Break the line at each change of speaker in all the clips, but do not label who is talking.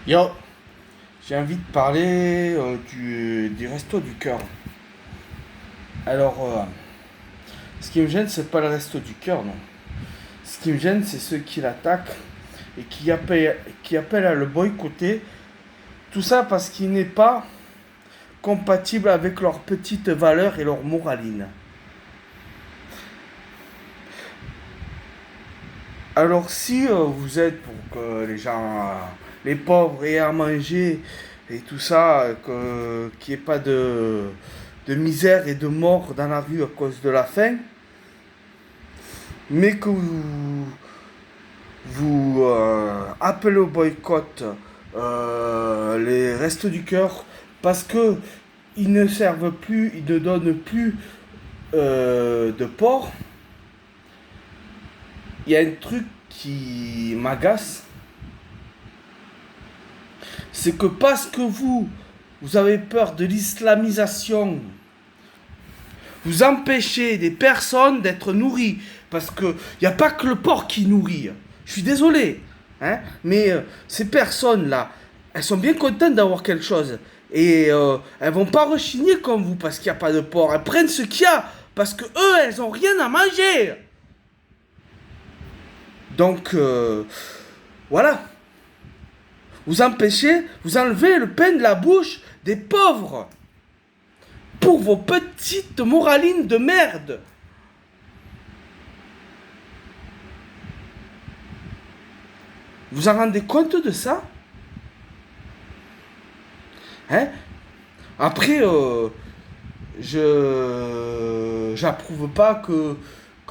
Yo, j'ai envie de parler du resto du cœur. Alors, ce qui me gêne, c'est pas le resto du cœur, non. Ce qui me gêne, c'est ceux qui l'attaquent et qui appellent à le boycotter. Tout ça parce qu'il n'est pas compatible avec leurs petites valeurs et leur moraline. Alors, si vous êtes pour que les gens, les pauvres aient à manger et tout ça, qu'il n'y ait pas de misère et de mort dans la rue à cause de la faim, mais que vous appelez au boycott les restos du cœur parce que ils ne servent plus, ils ne donnent plus de porc, il y a un truc qui m'agace, c'est que parce que vous avez peur de l'islamisation, vous empêchez des personnes d'être nourries. Parce qu'il n'y a pas que le porc qui nourrit. Je suis désolé. Hein, mais ces personnes-là, elles sont bien contentes d'avoir quelque chose. Et elles vont pas rechigner comme vous parce qu'il n'y a pas de porc. Elles prennent ce qu'il y a. Parce que eux, elles ont rien à manger. Donc, voilà. Vous empêchez, vous enlevez le pain de la bouche des pauvres. Pour vos petites moralines de merde. Vous en rendez compte de ça? Hein? Après, j'approuve pas que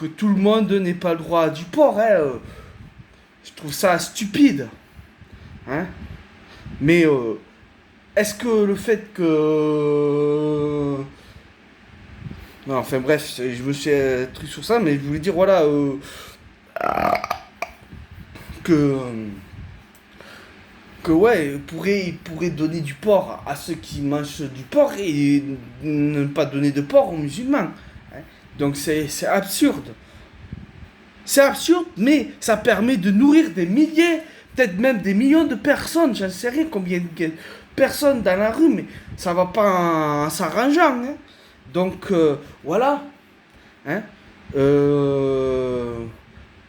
tout le monde n'ait pas le droit à du porc. Hein? Je trouve ça stupide. Hein? Mais est-ce que le fait que... Non, enfin bref, je me suis truc sur ça, mais je voulais dire, voilà, que ouais, il pourrait donner du porc à ceux qui mangent du porc et ne pas donner de porc aux musulmans. Hein. Donc c'est absurde. C'est absurde, mais ça permet de nourrir des milliers, peut-être même des millions de personnes. J'en sais rien combien de personnes dans la rue, mais ça va pas en s'arrangeant. Hein. Donc voilà. Hein. Euh,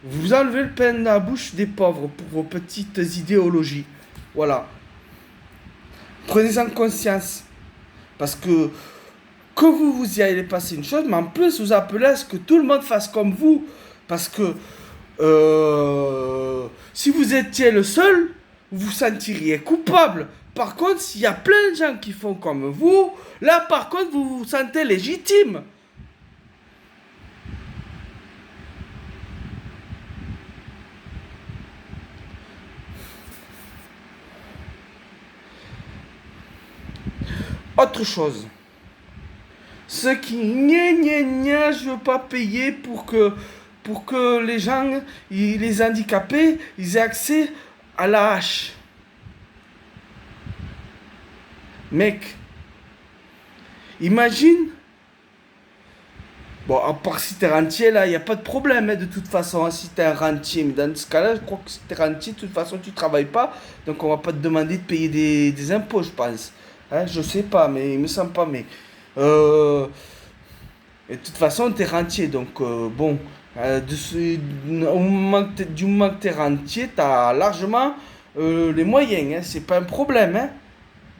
vous enlevez le pain de la bouche des pauvres pour vos petites idéologies. Voilà. Prenez-en conscience. Parce que vous y allez passer une chose, mais en plus vous appelez à ce que tout le monde fasse comme vous. Parce que si vous étiez le seul, vous vous sentiriez coupable. Par contre, s'il y a plein de gens qui font comme vous, là par contre vous vous sentez légitime. Autre chose. Ceux qui je veux pas payer pour que les gens, les handicapés, ils aient accès à la hache. Mec, imagine. Bon, à part si t'es rentier, là, il n'y a pas de problème, hein, de toute façon, hein, si t'es un rentier. Mais dans ce cas-là, je crois que si t'es rentier, de toute façon, tu travailles pas. Donc, on va pas te demander de payer des impôts, je pense. Hein, je sais pas, mais il me semble pas. Mais. Euh, et de toute façon, t'es rentier. Donc, bon. Du moment que t'es rentier, t'as largement les moyens. Hein, c'est pas un problème. Hein.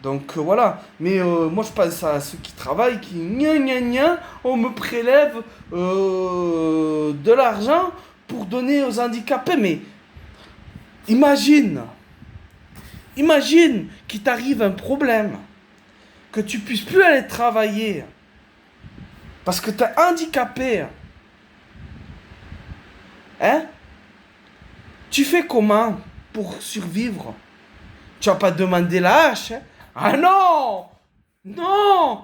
Donc voilà, mais moi je pense à ceux qui travaillent, qui on me prélève de l'argent pour donner aux handicapés. Mais imagine, imagine qu'il t'arrive un problème, que tu puisses plus aller travailler parce que t'es handicapé, hein? Tu fais comment pour survivre? Tu vas pas demander la hache, hein? Ah non! Non!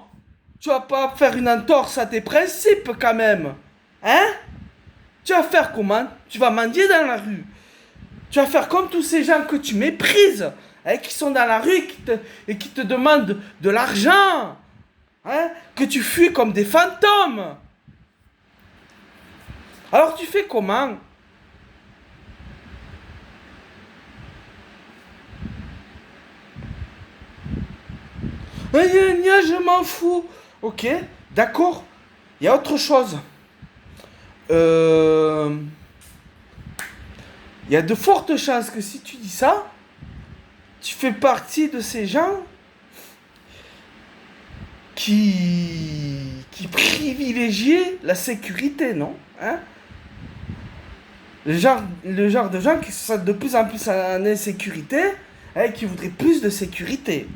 Tu vas pas faire une entorse à tes principes quand même. Hein? Tu vas faire comment? Tu vas mendier dans la rue. Tu vas faire comme tous ces gens que tu méprises, hein, qui sont dans la rue et qui te demandent de l'argent. Hein? Que tu fuis comme des fantômes. Alors tu fais comment? Je m'en fous. Ok, d'accord. Il y a autre chose. Il y a de fortes chances que si tu dis ça, tu fais partie de ces gens qui privilégient la sécurité, non? Hein? Le genre de gens qui se sentent de plus en plus en insécurité et qui voudraient plus de sécurité.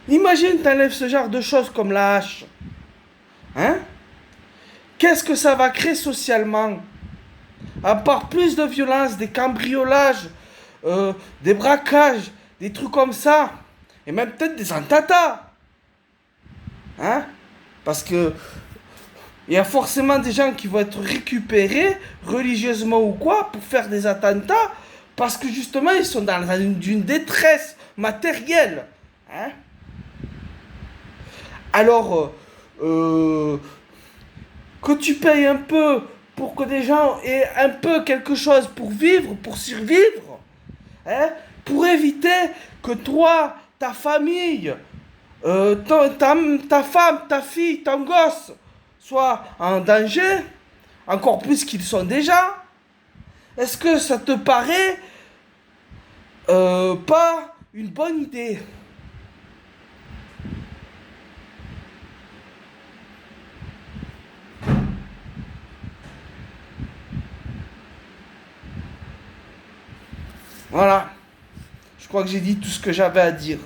Imagine, t'enlèves ce genre de choses comme la hache. Hein? Qu'est-ce que ça va créer socialement? À part plus de violence, des cambriolages, des braquages, des trucs comme ça. Et même peut-être des attentats. Hein? Parce que il y a forcément des gens qui vont être récupérés, religieusement ou quoi, pour faire des attentats, parce que justement, ils sont dans une détresse matérielle. Hein? Alors, que tu payes un peu pour que des gens aient un peu quelque chose pour vivre, pour survivre, hein, pour éviter que toi, ta famille, ta femme, ta fille, ton gosse soient en danger, encore plus qu'ils sont déjà. Est-ce que ça te paraît pas une bonne idée? Voilà. Je crois que j'ai dit tout ce que j'avais à dire.